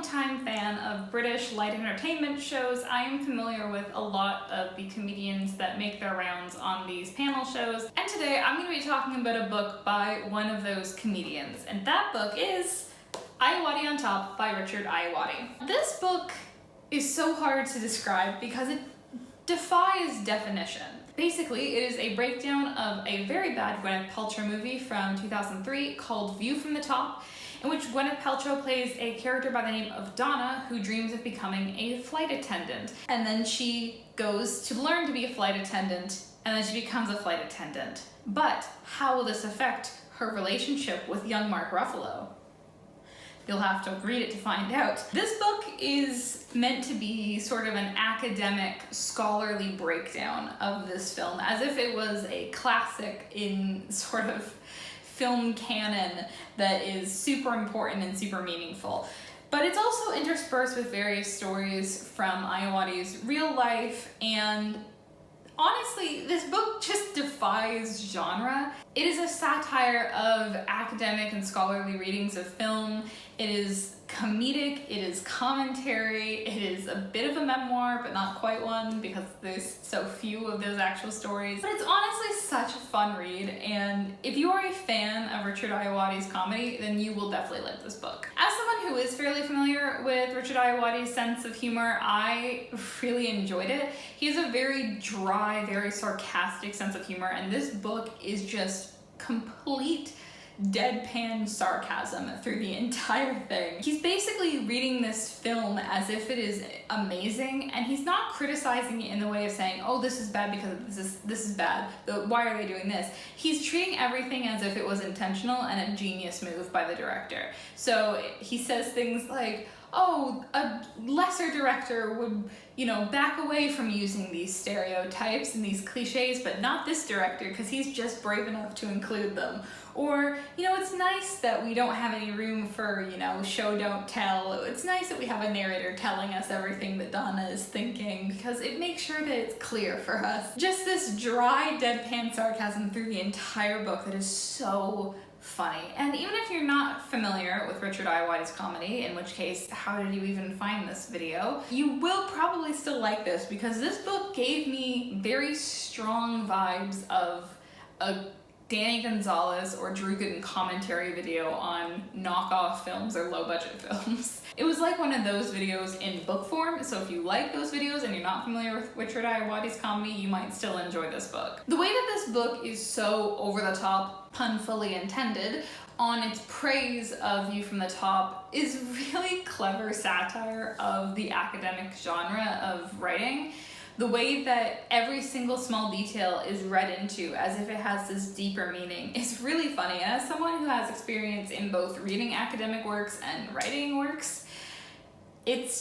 longtime fan of British light entertainment shows, I am familiar with a lot of the comedians that make their rounds on these panel shows. And today I'm going to be talking about a book by one of those comedians. And that book is Ayoade on Top by Richard Ayoade. This book is so hard to describe because it defies definition. Basically, it is a breakdown of a very bad Gwyneth Paltrow movie from 2003 called View from the Top, in which Gwyneth Paltrow plays a character by the name of Donna who dreams of becoming a flight attendant. And then she goes to learn to be a flight attendant, and then she becomes a flight attendant. But how will this affect her relationship with young Mark Ruffalo? You'll have to read it to find out. This book is meant to be sort of an academic, scholarly breakdown of this film, as if it was a classic in sort of film canon that is super important and super meaningful. But it's also interspersed with various stories from Ayoade's real life, and honestly, this book just defies genre. It is a satire of academic and scholarly readings of film. It is comedic, it is commentary, it is a bit of a memoir, but not quite one because there's so few of those actual stories. But it's honestly such a fun read, and if you are a fan of Richard Ayoade's comedy, then you will definitely like this book. As someone who is fairly familiar with Richard Ayoade's sense of humor, I really enjoyed it. He has a very dry, very sarcastic sense of humor, and this book is just complete deadpan sarcasm through the entire thing. He's basically reading this film as if it is amazing, and he's not criticizing it in the way of saying, oh, this is bad because this is bad, why are they doing this? He's treating everything as if it was intentional and a genius move by the director. So he says things like, oh, a lesser director would, back away from using these stereotypes and these cliches, but not this director because he's just brave enough to include them. Or, it's nice that we don't have any room for, show don't tell. It's nice that we have a narrator telling us everything that Donna is thinking because it makes sure that it's clear for us. Just this dry, deadpan sarcasm through the entire book that is so funny. And even if you're not familiar with Richard Ayoade's comedy, in which case, how did you even find this video? You will probably still like this because this book gave me very strong vibes of a Danny Gonzalez or Drew Gooden commentary video on knockoff films or low-budget films. It was like one of those videos in book form, so if you like those videos and you're not familiar with Richard Ayoade's comedy, you might still enjoy this book. The way that this book is so over-the-top, pun fully intended, on its praise of View from the Top is really clever satire of the academic genre of writing. The way that every single small detail is read into as if it has this deeper meaning is really funny. And as someone who has experience in both reading academic works and writing works, it's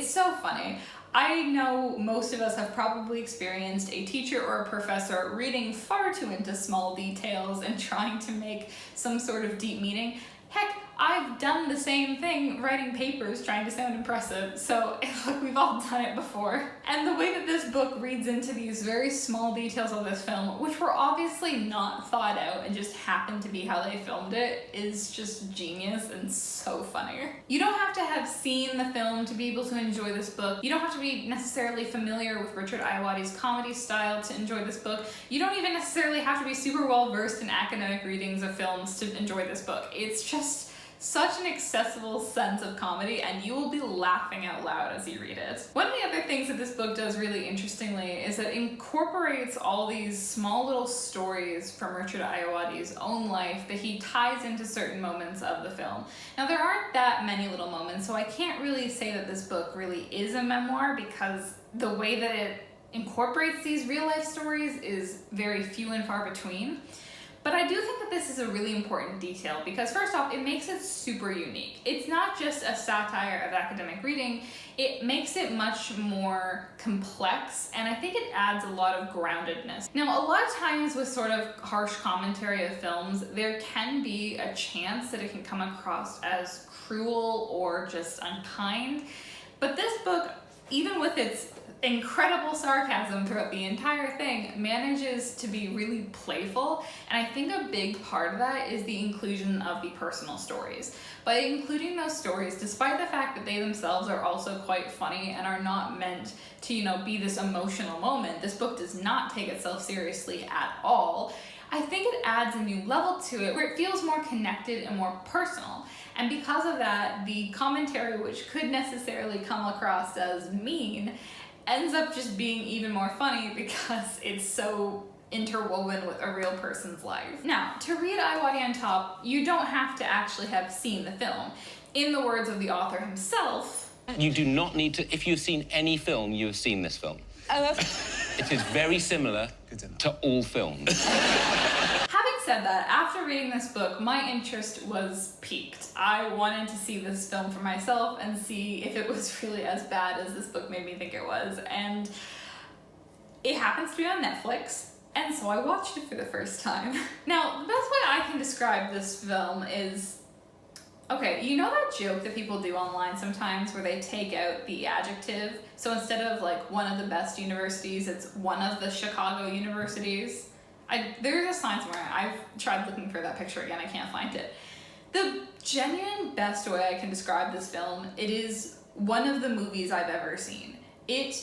so funny. I know most of us have probably experienced a teacher or a professor reading far too into small details and trying to make some sort of deep meaning. Heck, I've done the same thing writing papers trying to sound impressive, so look, we've all done it before. And the way that this book reads into these very small details of this film, which were obviously not thought out and just happened to be how they filmed it, is just genius and so funny. You don't have to have seen the film to be able to enjoy this book. You don't have to be necessarily familiar with Richard Ayoade's comedy style to enjoy this book. You don't even necessarily have to be super well versed in academic readings of films to enjoy this book. It's just such an accessible sense of comedy, and you will be laughing out loud as you read it. One of the other things that this book does really interestingly is that it incorporates all these small little stories from Richard Ayoade's own life that he ties into certain moments of the film. Now, there aren't that many little moments, so I can't really say that this book really is a memoir because the way that it incorporates these real life stories is very few and far between. But I do think that this is a really important detail because first off, it makes it super unique. It's not just a satire of academic reading, it makes it much more complex, and I think it adds a lot of groundedness. Now, a lot of times with sort of harsh commentary of films, there can be a chance that it can come across as cruel or just unkind. But this book, even with its incredible sarcasm throughout the entire thing, manages to be really playful. And I think a big part of that is the inclusion of the personal stories. By including those stories, despite the fact that they themselves are also quite funny and are not meant to, you know, be this emotional moment, this book does not take itself seriously at all. I think it adds a new level to it where it feels more connected and more personal. And because of that, the commentary, which could necessarily come across as mean, ends up just being even more funny because it's so interwoven with a real person's life. Now, to read Ayoade on top, you don't have to actually have seen the film. In the words of the author himself, you do not need to, if you've seen any film, you have seen this film. It is very similar to all films. Having said that, after reading this book, my interest was piqued. I wanted to see this film for myself and see if it was really as bad as this book made me think it was. And it happens to be on Netflix, and so I watched it for the first time. Now, the best way I can describe this film is, okay, you know that joke that people do online sometimes where they take out the adjective? So instead of like one of the best universities, it's one of the Chicago universities. There's a sign somewhere. I've tried looking for that picture again. I can't find it. The genuine best way I can describe this film, it is one of the movies I've ever seen. I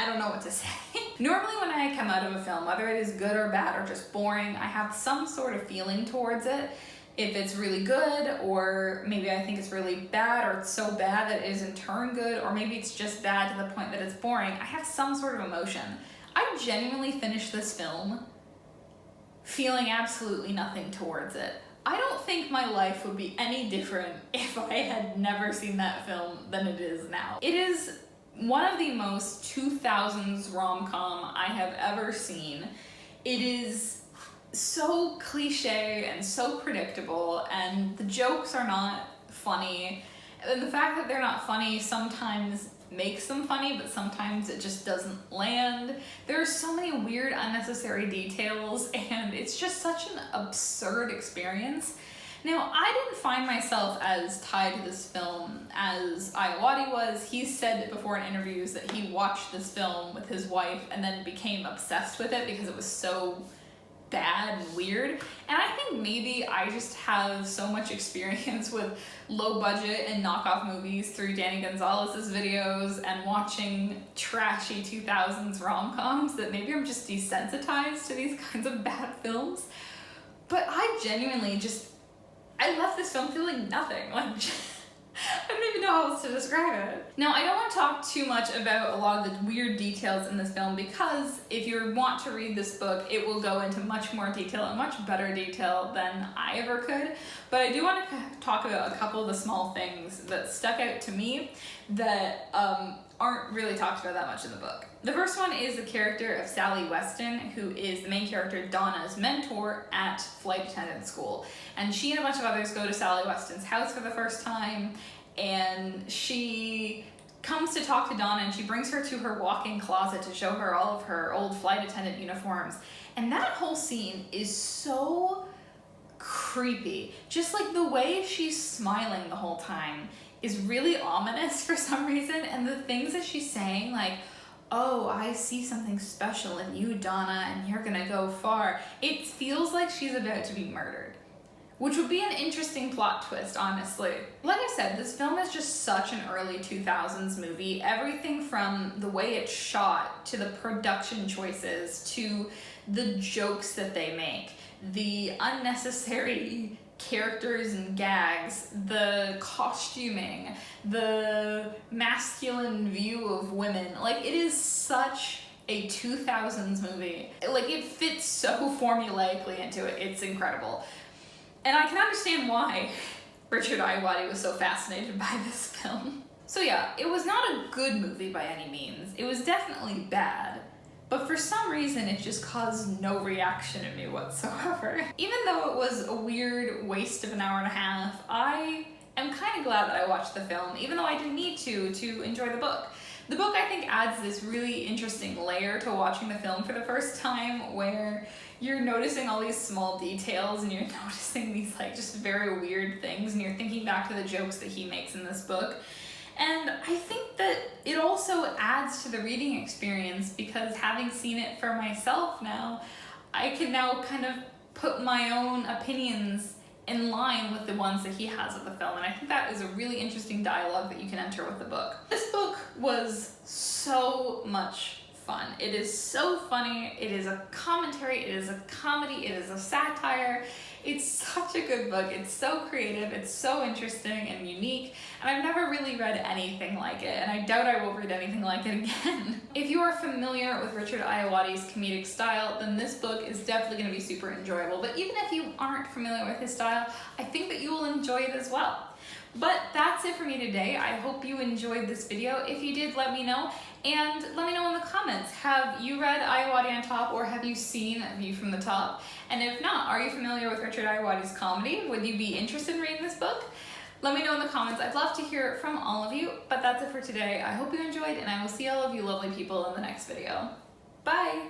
don't know what to say. Normally when I come out of a film, whether it is good or bad or just boring, I have some sort of feeling towards it. If it's really good, or maybe I think it's really bad, or it's so bad that it is in turn good, or maybe it's just bad to the point that it's boring, I have some sort of emotion. I genuinely finished this film feeling absolutely nothing towards it. I don't think my life would be any different if I had never seen that film than it is now. It is one of the most 2000s rom-com I have ever seen. It is so cliche and so predictable, and the jokes are not funny. And the fact that they're not funny sometimes makes them funny, but sometimes it just doesn't land. There are so many weird, unnecessary details, and it's just such an absurd experience. Now, I didn't find myself as tied to this film as Ayoade was. He said before in interviews that he watched this film with his wife and then became obsessed with it because it was so bad and weird. And I think maybe I just have so much experience with low budget and knockoff movies through Danny Gonzalez's videos and watching trashy 2000s rom-coms that maybe I'm just desensitized to these kinds of bad films. But I genuinely I left this film feeling nothing. Like, I don't even know how else to describe it. Now, I don't want to talk too much about a lot of the weird details in this film because if you want to read this book, it will go into much more detail and much better detail than I ever could. But I do want to talk about a couple of the small things that stuck out to me that aren't really talked about that much in the book. The first one is the character of Sally Weston, who is the main character Donna's mentor at flight attendant school. And she and a bunch of others go to Sally Weston's house for the first time, and she comes to talk to Donna, and she brings her to her walk-in closet to show her all of her old flight attendant uniforms. And that whole scene is so creepy. Just like the way she's smiling the whole time is really ominous for some reason, and the things that she's saying, like, oh, I see something special in you, Donna, and you're gonna go far. It feels like she's about to be murdered, which would be an interesting plot twist, honestly. Like I said, this film is just such an early 2000s movie. Everything from the way it's shot, to the production choices, to the jokes that they make, the unnecessary characters and gags, the costuming, the masculine view of women. Like, it is such a 2000s movie. Like, it fits so formulaically into it. It's incredible. And I can understand why Richard Ayoade was so fascinated by this film. So yeah, it was not a good movie by any means. It was definitely bad. But for some reason, it just caused no reaction in me whatsoever. Even though it was a weird waste of an hour and a half, I am kind of glad that I watched the film, even though I didn't need to enjoy the book. The book, I think, adds this really interesting layer to watching the film for the first time, where you're noticing all these small details and you're noticing these like just very weird things, and you're thinking back to the jokes that he makes in this book. And I think that it also adds to the reading experience because having seen it for myself now, I can now kind of put my own opinions in line with the ones that he has of the film, and I think that is a really interesting dialogue that you can enter with the book. This book was so much fun. It is so funny, it is a commentary, it is a comedy, it is a satire. It's such a good book. It's so creative, it's so interesting and unique, and I've never really read anything like it, and I doubt I will read anything like it again. If you are familiar with Richard Ayoade's comedic style, then this book is definitely going to be super enjoyable, but even if you aren't familiar with his style, I think that you will enjoy it as well. But that's it for me today. I hope you enjoyed this video. If you did, let me know. And let me know in the comments, have you read Ayoade on Top, or have you seen A View from the Top? And if not, are you familiar with Richard Ayoade's comedy? Would you be interested in reading this book? Let me know in the comments. I'd love to hear it from all of you. But that's it for today. I hope you enjoyed, and I will see all of you lovely people in the next video. Bye!